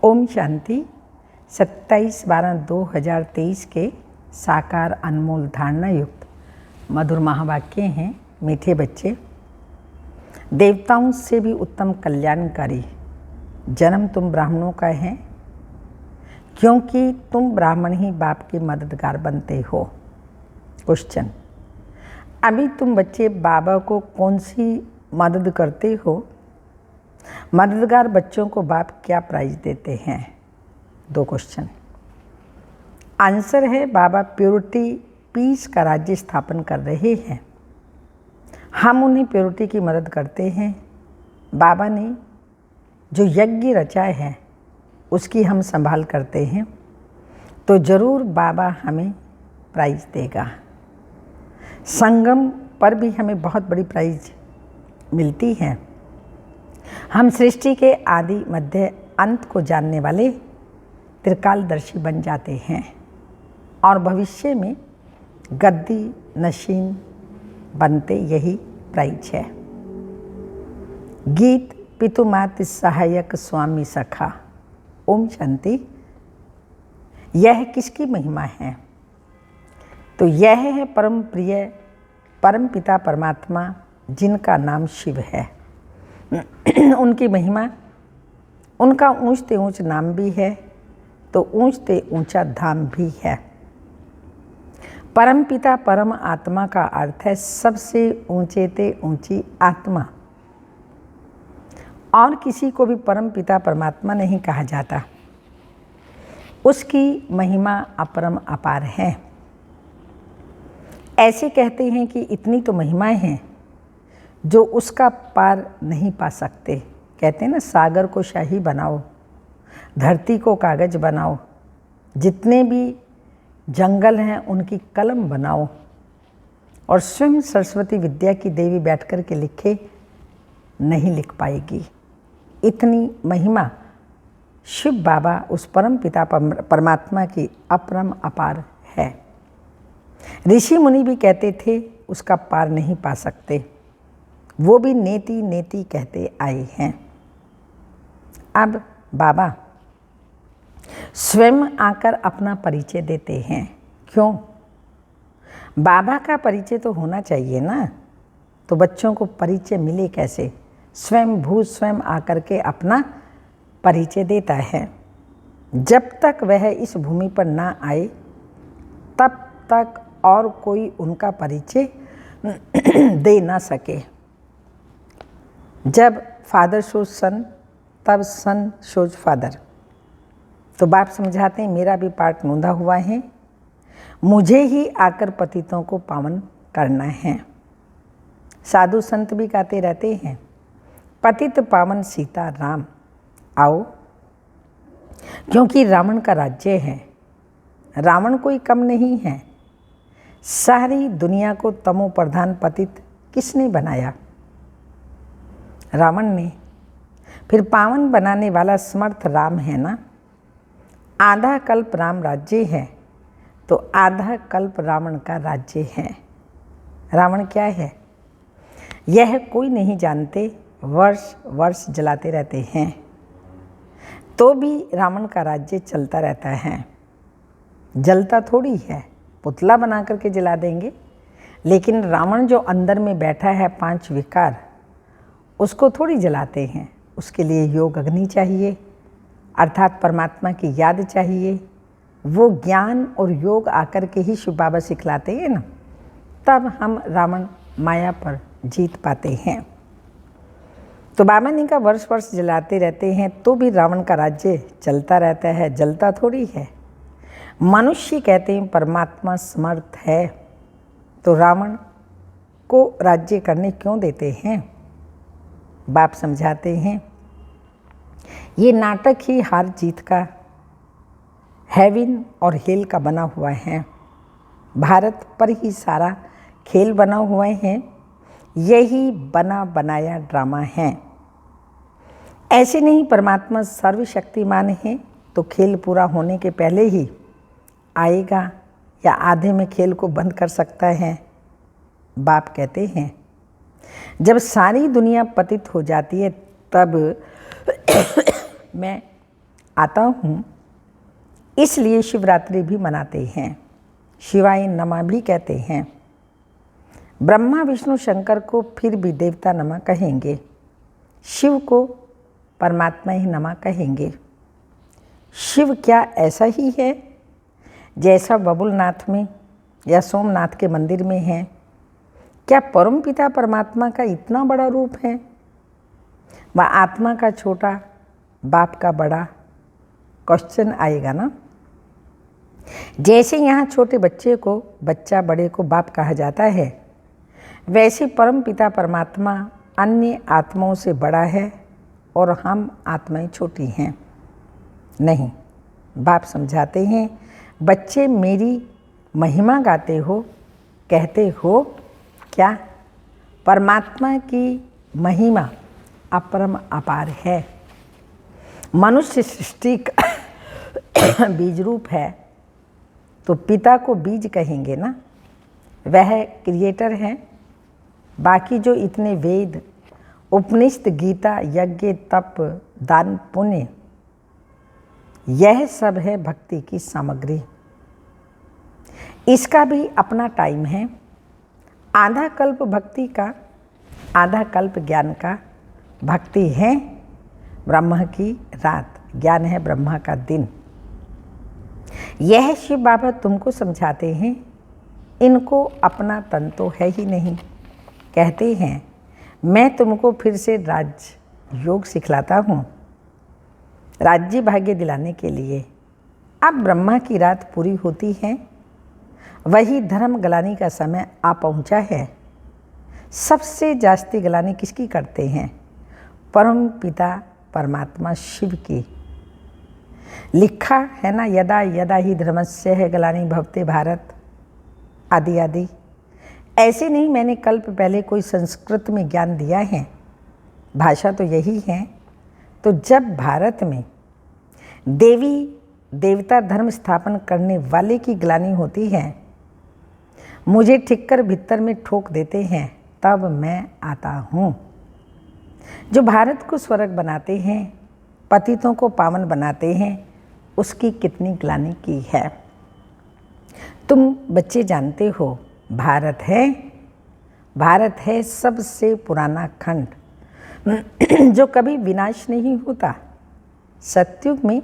ओम शांति। 27/12/2023 के साकार अनमोल धारणा युक्त मधुर महावाक्य हैं। मीठे बच्चे, देवताओं से भी उत्तम कल्याणकारी जन्म तुम ब्राह्मणों का है, क्योंकि तुम ब्राह्मण ही बाप के मददगार बनते हो। क्वेश्चन, अभी तुम बच्चे बाबा को कौन सी मदद करते हो? मददगार बच्चों को बाप क्या प्राइज देते हैं? 2 क्वेश्चन। आंसर है, बाबा प्योरिटी पीस का राज्य स्थापन कर रहे हैं। हम उन्हें प्योरिटी की मदद करते हैं। बाबा ने जो यज्ञ रचाए हैं उसकी हम संभाल करते हैं, तो ज़रूर बाबा हमें प्राइज देगा। संगम पर भी हमें बहुत बड़ी प्राइज मिलती है। हम सृष्टि के आदि मध्य अंत को जानने वाले त्रिकालदर्शी बन जाते हैं और भविष्य में गद्दी नशीन बनते, यही प्राइज है। गीत पितुमात सहायक स्वामी सखा। ओम शांति। यह किसकी महिमा है? तो यह है परम प्रिय परम पिता परमात्मा, जिनका नाम शिव है। उनकी महिमा, उनका ऊंचते ऊंच नाम भी है, तो ऊंचते ऊंचा धाम भी है। परम पिता परम आत्मा का अर्थ है सबसे ऊंचे ते ऊंची आत्मा। और किसी को भी परम पिता परमात्मा नहीं कहा जाता। उसकी महिमा अपरम अपार है। ऐसे कहते हैं कि इतनी तो महिमाएं हैं जो उसका पार नहीं पा सकते। कहते हैं ना, सागर को शाही बनाओ, धरती को कागज बनाओ, जितने भी जंगल हैं उनकी कलम बनाओ, और स्वयं सरस्वती विद्या की देवी बैठ कर के लिखे, नहीं लिख पाएगी। इतनी महिमा शिव बाबा उस परम पिता परमात्मा की अपरम अपार है। ऋषि मुनि भी कहते थे उसका पार नहीं पा सकते, वो भी नेति नेति कहते आए हैं। अब बाबा स्वयं आकर अपना परिचय देते हैं। क्यों? बाबा का परिचय तो होना चाहिए ना, तो बच्चों को परिचय मिले कैसे? स्वयं भू स्वयं आकर के अपना परिचय देता है। जब तक वह इस भूमि पर ना आए तब तक और कोई उनका परिचय दे ना सके। जब फादर शोज सन, तब सन शोज फादर। तो बाप समझाते हैं, मेरा भी पार्ट नोंदा हुआ है, मुझे ही आकर पतितों को पावन करना है। साधु संत भी गाते रहते हैं, पतित पावन सीता राम आओ। क्योंकि रावण का राज्य है। रावण कोई कम नहीं है। सारी दुनिया को तमो प्रधान पतित किसने बनाया? रावण ने। फिर पावन बनाने वाला समर्थ राम है ना। आधा कल्प राम राज्य है, तो आधा कल्प रावण का राज्य है। रावण क्या है यह कोई नहीं जानते। वर्ष वर्ष जलाते रहते हैं, तो भी रावण का राज्य चलता रहता है। जलता थोड़ी है, पुतला बना करके जला देंगे। लेकिन रावण जो अंदर में बैठा है, 5 विकार, उसको थोड़ी जलाते हैं। उसके लिए योग अग्नि चाहिए, अर्थात परमात्मा की याद चाहिए। वो ज्ञान और योग आकर के ही शिव बाबा सिखलाते हैं ना, तब हम रावण माया पर जीत पाते हैं। तो बाबा ने कहा वर्ष वर्ष जलाते रहते हैं, तो भी रावण का राज्य चलता रहता है, जलता थोड़ी है। मनुष्य कहते हैं परमात्मा समर्थ है, तो रावण को राज्य करने क्यों देते हैं? बाप समझाते हैं, ये नाटक ही हार जीत का, हेवन और हेल का बना हुआ है। भारत पर ही सारा खेल बना हुआ है। यही बना बनाया ड्रामा है। ऐसे नहीं, परमात्मा सर्वशक्तिमान है, तो खेल पूरा होने के पहले ही आएगा या आधे में खेल को बंद कर सकता है? बाप कहते हैं, जब सारी दुनिया पतित हो जाती है तब मैं आता हूँ, इसलिए शिवरात्रि भी मनाते हैं, शिवाय नमः भी कहते हैं। ब्रह्मा विष्णु शंकर को फिर भी देवता नमः कहेंगे, शिव को परमात्मा ही नमः कहेंगे। शिव क्या ऐसा ही है जैसा बबुलनाथ में या सोमनाथ के मंदिर में है? क्या परमपिता परमात्मा का इतना बड़ा रूप है? वह आत्मा का छोटा, बाप का बड़ा? क्वेश्चन आएगा ना। जैसे यहाँ छोटे बच्चे को बच्चा, बड़े को बाप कहा जाता है, वैसे परमपिता परमात्मा अन्य आत्माओं से बड़ा है और हम आत्माएं छोटी हैं। नहीं, बाप समझाते हैं, बच्चे मेरी महिमा गाते हो, कहते हो क्या? परमात्मा की महिमा अपरम अपार है। मनुष्य सृष्टि का बीज रूप है, तो पिता को बीज कहेंगे ना, वह क्रिएटर है। बाकी जो इतने वेद, उपनिषद, गीता, यज्ञ, तप, दान, पुण्य, यह सब है भक्ति की सामग्री। इसका भी अपना टाइम है। आधा कल्प भक्ति का, आधा कल्प ज्ञान का। भक्ति है ब्रह्मा की रात, ज्ञान है ब्रह्मा का दिन। यह शिव बाबा तुमको समझाते हैं। इनको अपना तन तो है ही नहीं। कहते हैं, मैं तुमको फिर से राज योग सिखलाता हूँ, राज्य भाग्य दिलाने के लिए। अब ब्रह्मा की रात पूरी होती है, वही धर्म गलानी का समय आ पहुँचा है। सबसे जास्ती गलानी किसकी करते हैं? परम पिता परमात्मा शिव की। लिखा है ना, यदा यदा ही धर्मस्य है गलानी भवते भारत, आदि आदि। ऐसे नहीं मैंने कल्प पहले कोई संस्कृत में ज्ञान दिया है, भाषा तो यही है। तो जब भारत में देवी देवता धर्म स्थापन करने वाले की ग्लानि होती है, मुझे ठिक्कर भीतर में ठोक देते हैं, तब मैं आता हूँ। जो भारत को स्वर्ग बनाते हैं, पतितों को पावन बनाते हैं, उसकी कितनी ग्लानि की है। तुम बच्चे जानते हो, भारत है सबसे पुराना खंड जो कभी विनाश नहीं होता। सतयुग में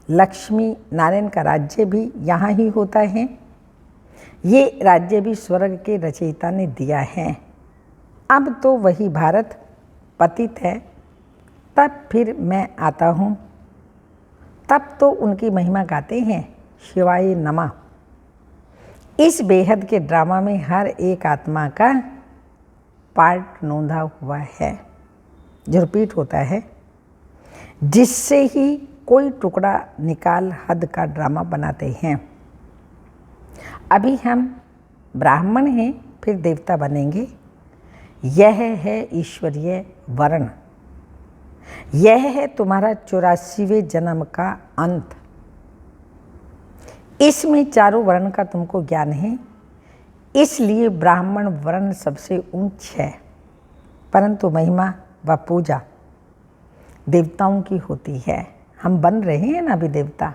लक्ष्मी नारायण का राज्य भी यहाँ ही होता है। ये राज्य भी स्वर्ग के रचयिता ने दिया है। अब तो वही भारत पतित है, तब फिर मैं आता हूँ, तब तो उनकी महिमा गाते हैं, शिवाय नमः। इस बेहद के ड्रामा में हर एक आत्मा का पार्ट नोंधा हुआ है, जो रिपीट होता है, जिससे ही कोई टुकड़ा निकाल हद का ड्रामा बनाते हैं। अभी हम ब्राह्मण हैं, फिर देवता बनेंगे। यह है ईश्वरीय वर्ण। यह है तुम्हारा 84वें जन्म का अंत। इसमें चारों वर्ण का तुमको ज्ञान है, इसलिए ब्राह्मण वर्ण सबसे ऊंच है। परंतु महिमा व पूजा देवताओं की होती है। हम बन रहे हैं ना अभी देवता,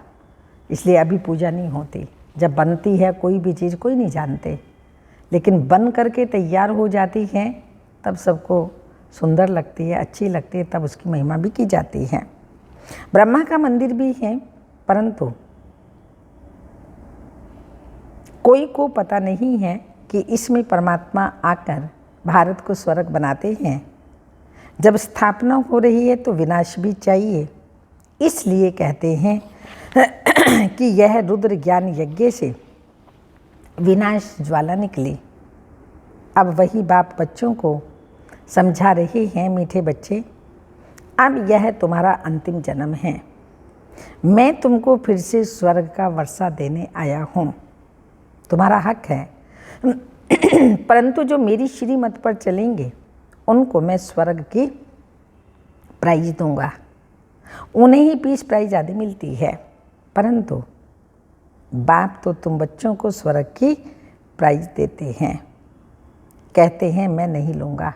इसलिए अभी पूजा नहीं होती। जब बनती है कोई भी चीज़ कोई नहीं जानते, लेकिन बन करके तैयार हो जाती है तब सबको सुंदर लगती है, अच्छी लगती है, तब उसकी महिमा भी की जाती है। ब्रह्मा का मंदिर भी है, परंतु कोई को पता नहीं है कि इसमें परमात्मा आकर भारत को स्वर्ग बनाते हैं। जब स्थापना हो रही है तो विनाश भी चाहिए, इसलिए कहते हैं कि यह रुद्र ज्ञान यज्ञ से विनाश ज्वाला निकली। अब वही बाप बच्चों को समझा रहे हैं, मीठे बच्चे, अब यह तुम्हारा अंतिम जन्म है। मैं तुमको फिर से स्वर्ग का वर्षा देने आया हूँ, तुम्हारा हक है। परंतु जो मेरी श्रीमत पर चलेंगे उनको मैं स्वर्ग की प्राइज दूंगा। उन्हें ही पीस प्राइज आदि मिलती है, परंतु बाप तो तुम बच्चों को स्वर्ग की प्राइज देते हैं। कहते हैं मैं नहीं लूँगा,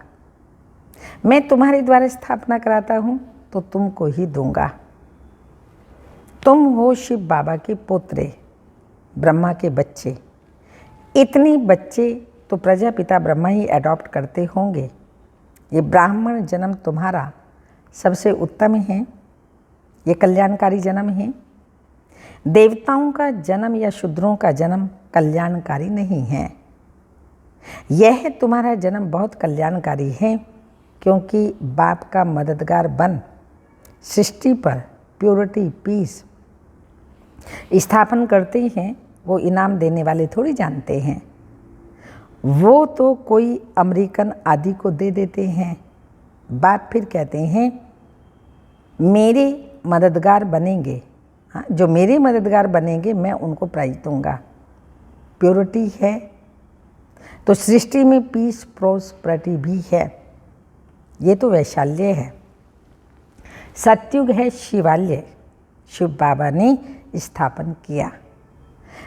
मैं तुम्हारे द्वारा स्थापना कराता हूँ तो तुमको ही दूंगा। तुम हो शिव बाबा के पोतरे, ब्रह्मा के बच्चे। इतने बच्चे तो प्रजापिता ब्रह्मा ही अडॉप्ट करते होंगे। ये ब्राह्मण जन्म तुम्हारा सबसे उत्तम है, ये कल्याणकारी जन्म है। देवताओं का जन्म या शूद्रों का जन्म कल्याणकारी नहीं है। यह तुम्हारा जन्म बहुत कल्याणकारी है, क्योंकि बाप का मददगार बन सृष्टि पर प्योरिटी पीस स्थापन करते हैं। वो इनाम देने वाले थोड़ी जानते हैं, वो तो कोई अमेरिकन आदि को दे देते हैं। बाप फिर कहते हैं मेरे मददगार बनेंगे, हाँ, जो मेरे मददगार बनेंगे मैं उनको प्राइज दूंगा। प्योरिटी है तो सृष्टि में पीस प्रोस्पेरिटी भी है। ये तो वैशाल्य है। सतयुग है शिवाल्य, शिव बाबा ने स्थापन किया।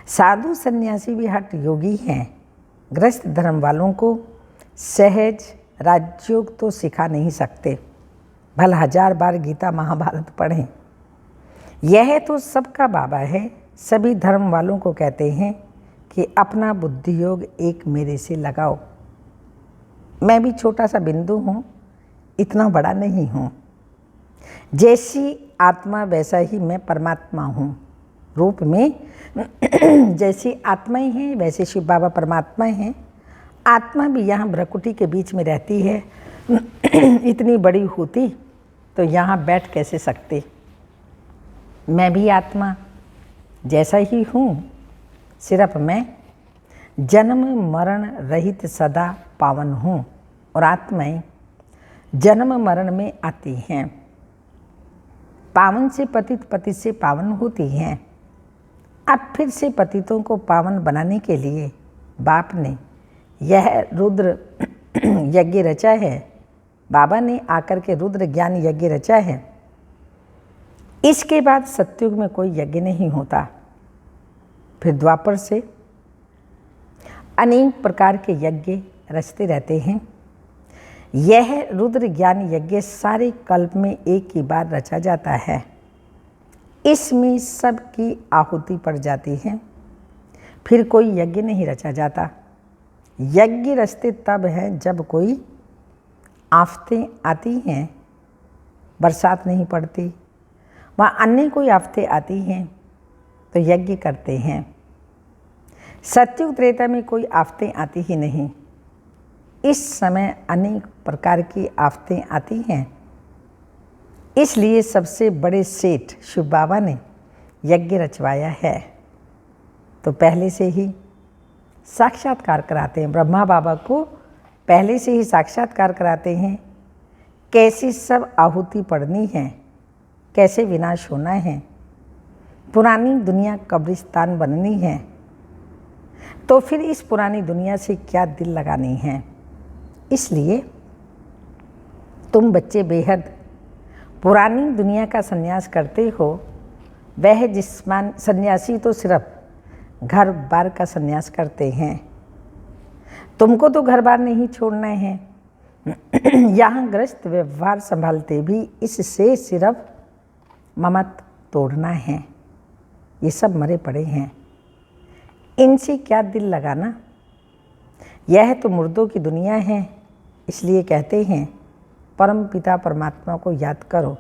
साधु सन्यासी भी हठ योगी हैं। गृहस्थ धर्म वालों को सहज राजयोग तो सिखा नहीं सकते, भला 1000 बार गीता महाभारत पढ़ें। यह तो सबका बाबा है। सभी धर्म वालों को कहते हैं कि अपना बुद्धि योग एक मेरे से लगाओ। मैं भी छोटा सा बिंदु हूँ, इतना बड़ा नहीं हूँ। जैसी आत्मा वैसा ही मैं परमात्मा हूँ। रूप में जैसी आत्मा ही है वैसे शिव बाबा परमात्मा हैं। आत्मा भी यहाँ भ्रकुटी के बीच में रहती है। इतनी बड़ी होती तो यहाँ बैठ कैसे सकती। मैं भी आत्मा जैसा ही हूँ, सिर्फ मैं जन्म मरण रहित सदा पावन हूँ और आत्माएं जन्म मरण में आती हैं। पावन से पतित, पतित से पावन होती हैं। अब फिर से पतितों को पावन बनाने के लिए बाप ने यह रुद्र यज्ञ रचा है। बाबा ने आकर के रुद्र ज्ञान यज्ञ रचा है। इसके बाद सतयुग में कोई यज्ञ नहीं होता। फिर द्वापर से अनेक प्रकार के यज्ञ रचते रहते हैं। यह रुद्र ज्ञान यज्ञ सारे कल्प में एक ही बार रचा जाता है। इसमें सबकी आहुति पड़ जाती है। फिर कोई यज्ञ नहीं रचा जाता। यज्ञ रचते तब हैं जब कोई आफतें आती हैं, बरसात नहीं पड़ती, वहाँ अन्य कोई आफतें आती हैं तो यज्ञ करते हैं। सतयुग त्रेता में कोई आफतें आती ही नहीं। इस समय अनेक प्रकार की आफतें आती हैं। इसलिए सबसे बड़े सेठ शिव बाबा ने यज्ञ रचवाया है। तो पहले से ही साक्षात्कार कराते हैं। ब्रह्मा बाबा को पहले से ही साक्षात्कार कराते हैं। कैसी सब आहुति पड़नी है, कैसे विनाश होना है, पुरानी दुनिया कब्रिस्तान बननी है, तो फिर इस पुरानी दुनिया से क्या दिल लगानी है। इसलिए तुम बच्चे बेहद पुरानी दुनिया का संन्यास करते हो। वह जिस्मान सन्यासी तो सिर्फ घर बार का संन्यास करते हैं। तुमको तो घर बार नहीं छोड़ना है। यहाँ गृहस्थ व्यवहार संभालते भी इससे सिर्फ ममत तोड़ना है। ये सब मरे पड़े हैं, इनसे क्या दिल लगाना। यह तो मुर्दों की दुनिया है। इसलिए कहते हैं परम पिता परमात्मा को याद करो।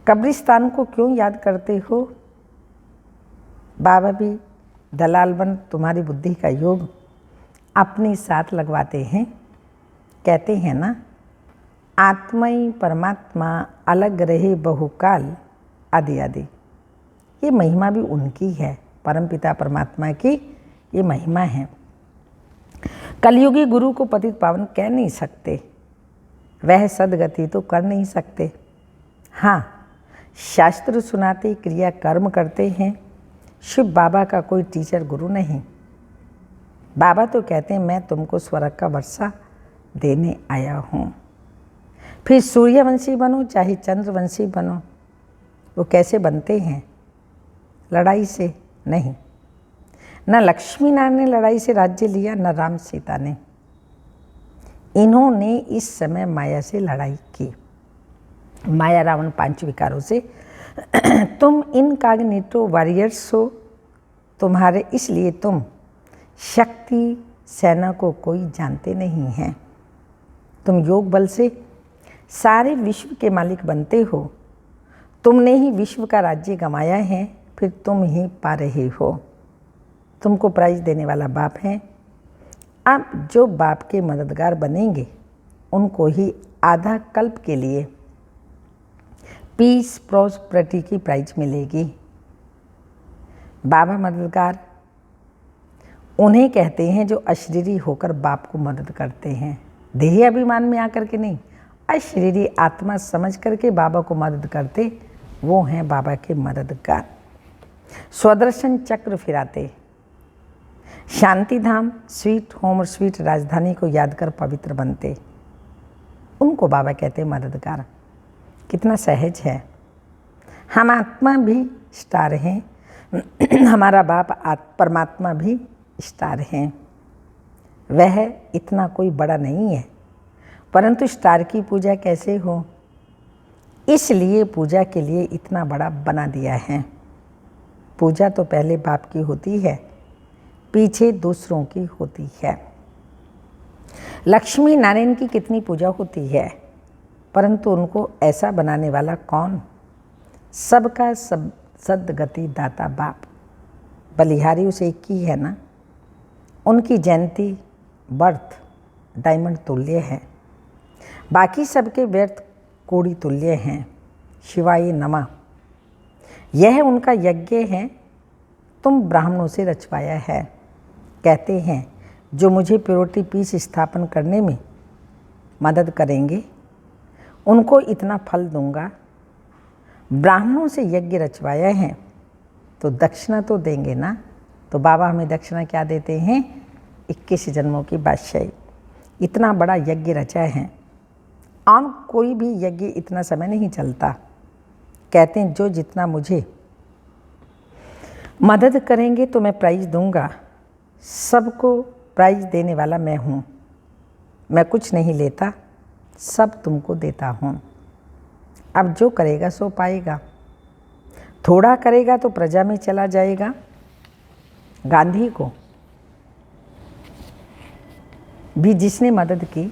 कब्रिस्तान को क्यों याद करते हो? बाबा भी दलाल बन तुम्हारी बुद्धि का योग अपने साथ लगवाते हैं। कहते हैं ना, आत्माई परमात्मा अलग रहे बहुकाल आदि आदि। ये महिमा भी उनकी है, परमपिता परमात्मा की ये महिमा है। कलयुगी गुरु को पतित पावन कह नहीं सकते, वह सदगति तो कर नहीं सकते। हाँ, शास्त्र सुनाते, क्रिया कर्म करते हैं। शिव बाबा का कोई टीचर गुरु नहीं। बाबा तो कहते हैं मैं तुमको स्वर्ग का वर्षा देने आया हूँ। फिर सूर्यवंशी बनो चाहे चंद्रवंशी बनो। वो कैसे बनते हैं? लड़ाई से नहीं। न लक्ष्मी नारायण ने लड़ाई से राज्य लिया, न राम सीता ने। इन्होंने इस समय माया से लड़ाई की। माया रावण 5 विकारों से तुम इनकॉग्निटो वॉरियर्स हो, तुम्हारे इसलिए तुम शक्ति सेना को कोई जानते नहीं हैं। तुम योग बल से सारे विश्व के मालिक बनते हो। तुमने ही विश्व का राज्य गंवाया है, फिर तुम ही पा रहे हो। तुमको प्राइज देने वाला बाप है। अब जो बाप के मददगार बनेंगे उनको ही आधा कल्प के लिए पीस प्रॉस्पेरिटी की प्राइज मिलेगी। बाबा मददगार उन्हें कहते हैं जो अशरीरी होकर बाप को मदद करते हैं। देही अभिमान में आकर के नहीं, अशरीरी आत्मा समझ करके बाबा को मदद करते, वो हैं बाबा के मददगार। स्वदर्शन चक्र फिराते, शांति धाम, स्वीट होम और स्वीट राजधानी को याद कर पवित्र बनते, उनको बाबा कहते हैं मददगार। कितना सहज है। हम आत्मा भी स्टार हैं, हमारा बाप परमात्मा भी स्टार हैं। वह इतना कोई बड़ा नहीं है, परंतु स्टार की पूजा कैसे हो, इसलिए पूजा के लिए इतना बड़ा बना दिया है। पूजा तो पहले बाप की होती है, पीछे दूसरों की होती है। लक्ष्मी नारायण की कितनी पूजा होती है, परंतु उनको ऐसा बनाने वाला कौन? सबका सब सद्गति दाता बाप। बलिहारी उसे एक ही है ना। उनकी जयंती बर्थ डायमंड तुल्य है, बाकी सबके व्यर्थ कोड़ी तुल्य हैं। शिवाय नमः। यह उनका यज्ञ है, तुम ब्राह्मणों से रचवाया है। कहते हैं जो मुझे प्योरिटी पीस स्थापन करने में मदद करेंगे उनको इतना फल दूंगा। ब्राह्मणों से यज्ञ रचवाया है तो दक्षिणा तो देंगे ना। तो बाबा हमें दक्षिणा क्या देते हैं? 21 जन्मों की बादशाही। इतना बड़ा यज्ञ रचा है, आम कोई भी यज्ञ इतना समय नहीं चलता। कहते हैं जो जितना मुझे मदद करेंगे तो मैं प्राइज दूंगा। सबको प्राइज देने वाला मैं हूँ। मैं कुछ नहीं लेता, सब तुमको देता हूँ। अब जो करेगा सो पाएगा। थोड़ा करेगा तो प्रजा में चला जाएगा। गांधी को भी जिसने मदद की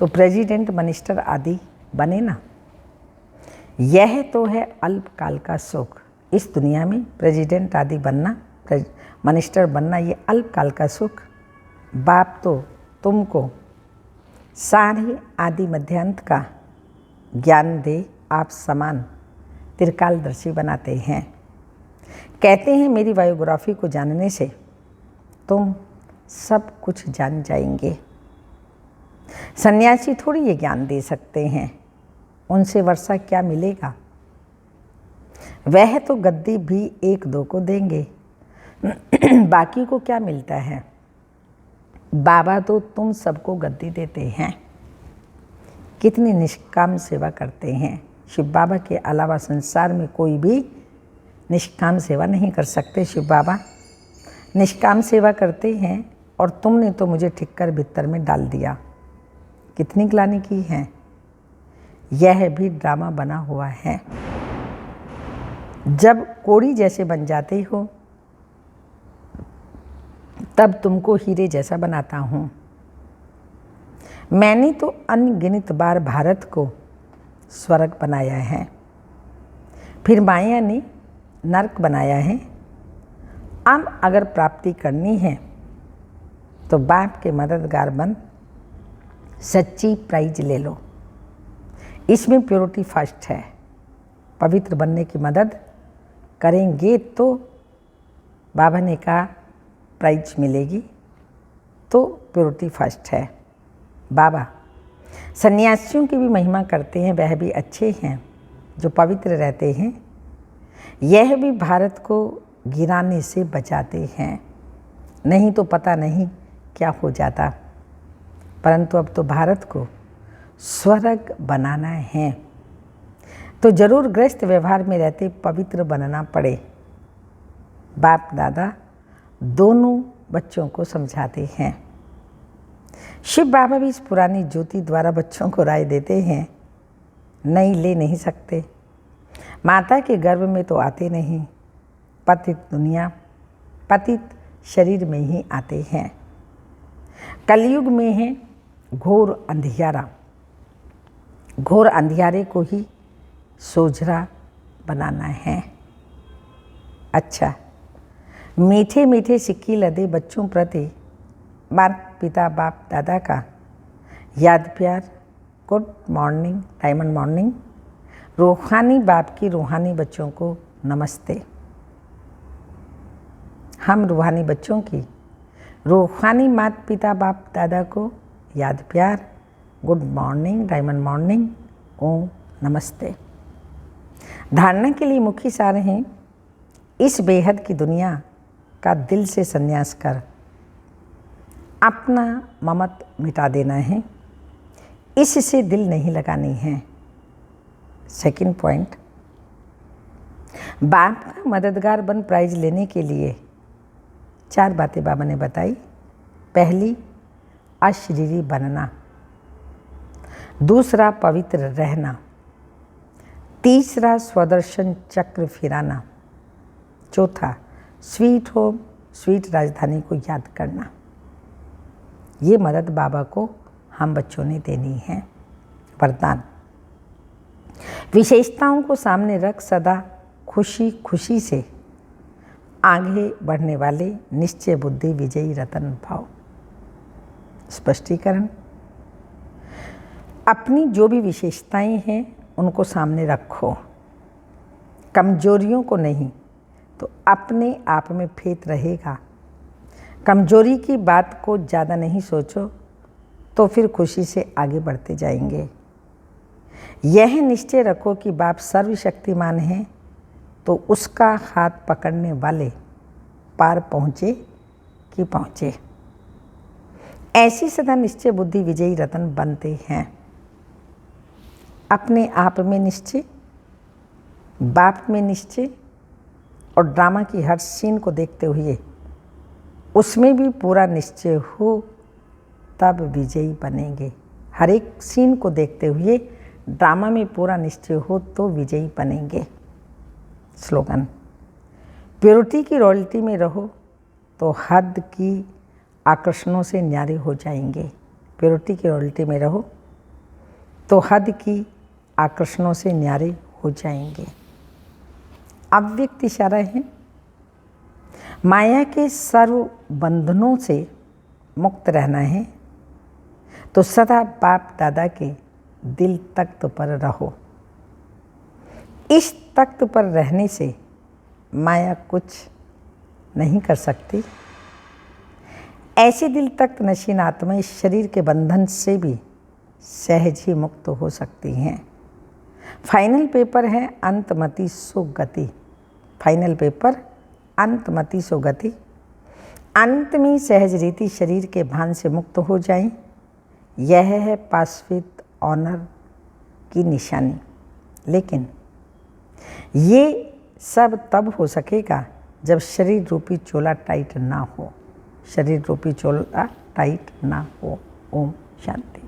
तो प्रेसिडेंट मिनिस्टर आदि बने ना। यह तो है अल्पकाल का सुख। इस दुनिया में प्रेसिडेंट आदि बनना, मिनिस्टर बनना, ये अल्पकाल का सुख। बाप तो तुमको सारे आदि मध्यांत का ज्ञान दे, आप समान त्रिकालदर्शी बनाते हैं। कहते हैं मेरी बायोग्राफी को जानने से तुम सब कुछ जान जाएंगे। सन्यासी थोड़ी ये ज्ञान दे सकते हैं, उनसे वर्षा क्या मिलेगा? वह तो गद्दी भी 1-2 को देंगे, बाकी को क्या मिलता है? बाबा तो तुम सबको गद्दी देते हैं। कितनी निष्काम सेवा करते हैं। शिव बाबा के अलावा संसार में कोई भी निष्काम सेवा नहीं कर सकते। शिव बाबा निष्काम सेवा करते हैं और तुमने तो मुझे ठिक्कर बित्तर में डाल दिया। कितनी ग्लानि की है। यह भी ड्रामा बना हुआ है। जब कोड़ी जैसे बन जाते हो तब तुमको हीरे जैसा बनाता हूँ। मैंने तो अनगिनत बार भारत को स्वर्ग बनाया है, फिर माया ने नरक बनाया है। अब अगर प्राप्ति करनी है तो बाप के मददगार बन सच्ची प्राइज ले लो। इसमें प्योरिटी फर्स्ट है। पवित्र बनने की मदद करेंगे तो बाबा ने कहा प्राइज मिलेगी, तो प्योरिटी फर्स्ट है। बाबा सन्यासियों की भी महिमा करते हैं, वह भी अच्छे हैं जो पवित्र रहते हैं। यह भी भारत को गिराने से बचाते हैं, नहीं तो पता नहीं क्या हो जाता। परंतु अब तो भारत को स्वर्ग बनाना है तो जरूर गृहस्थ व्यवहार में रहते पवित्र बनना पड़े। बाप दादा दोनों बच्चों को समझाते हैं। शिव बाबा भी इस पुरानी ज्योति द्वारा बच्चों को राय देते हैं, नई ले नहीं सकते। माता के गर्भ में तो आते नहीं, पतित शरीर में ही आते हैं। कलयुग में है घोर अंधियारा, घोर अंधियारे को ही सोझरा बनाना है। अच्छा, मीठे मीठे सिक्की लदे बच्चों प्रति माता पिता बाप दादा का याद प्यार, गुड मॉर्निंग, डायमंड मॉर्निंग। रूहानी बाप की रूहानी बच्चों को नमस्ते। हम रूहानी बच्चों की रूहानी माता पिता बाप दादा को याद प्यार, गुड मॉर्निंग, डायमंड मॉर्निंग, ओम नमस्ते। धारणा के लिए मुख्य सार हैं, इस बेहद की दुनिया का दिल से संन्यास कर अपना ममत मिटा देना है, इससे दिल नहीं लगानी है। सेकंड पॉइंट, बाप का मददगार बन प्राइज लेने के लिए 4 बातें बाबा ने बताई। पहली, अशरीरी बनना। दूसरा, पवित्र रहना। तीसरा, स्वदर्शन चक्र फिराना। चौथा, स्वीट होम स्वीट राजधानी को याद करना। ये मदद बाबा को हम बच्चों ने देनी है। वरदान, विशेषताओं को सामने रख सदा खुशी खुशी से आगे बढ़ने वाले निश्चय बुद्धि विजयी रतन भाव। स्पष्टीकरण, अपनी जो भी विशेषताएं हैं उनको सामने रखो, कमजोरियों को नहीं, तो अपने आप में फेत रहेगा। कमजोरी की बात को ज़्यादा नहीं सोचो, तो फिर खुशी से आगे बढ़ते जाएंगे। यह निश्चय रखो कि बाप सर्वशक्तिमान है, तो उसका हाथ पकड़ने वाले पार पहुँचे कि पहुँचे। ऐसी सदा निश्चय बुद्धि विजयी रतन बनते हैं। अपने आप में निश्चय, बाप में निश्चय और ड्रामा की हर सीन को देखते हुए उसमें भी पूरा निश्चय हो, तब विजयी बनेंगे। हर एक सीन को देखते हुए ड्रामा में पूरा निश्चय हो तो विजयी बनेंगे। स्लोगन, प्योरिटी की रॉयल्टी में रहो तो हद की आकर्षणों से न्यारे हो जाएंगे। प्योरिटी की रॉयल्टी में रहो तो हद की आकर्षणों से न्यारे हो जाएंगे। अव्यक्त इशारा है, माया के सर्व बंधनों से मुक्त रहना है तो सदा बाप दादा के दिल तख्त पर रहो। इस तख्त पर रहने से माया कुछ नहीं कर सकती। ऐसे दिल तख्त नशीन आत्माएं शरीर के बंधन से भी सहज ही मुक्त हो सकती हैं। फाइनल पेपर है अंतमति सुगति। Final paper अंतमति सुगति। अंत में सहज रीति शरीर के भान से मुक्त हो जाएं, यह है पासवित ऑनर की निशानी। लेकिन ये सब तब हो सकेगा जब शरीर रूपी चोला टाइट ना हो। शरीर रूपी चोला टाइट ना हो। ओम शांति।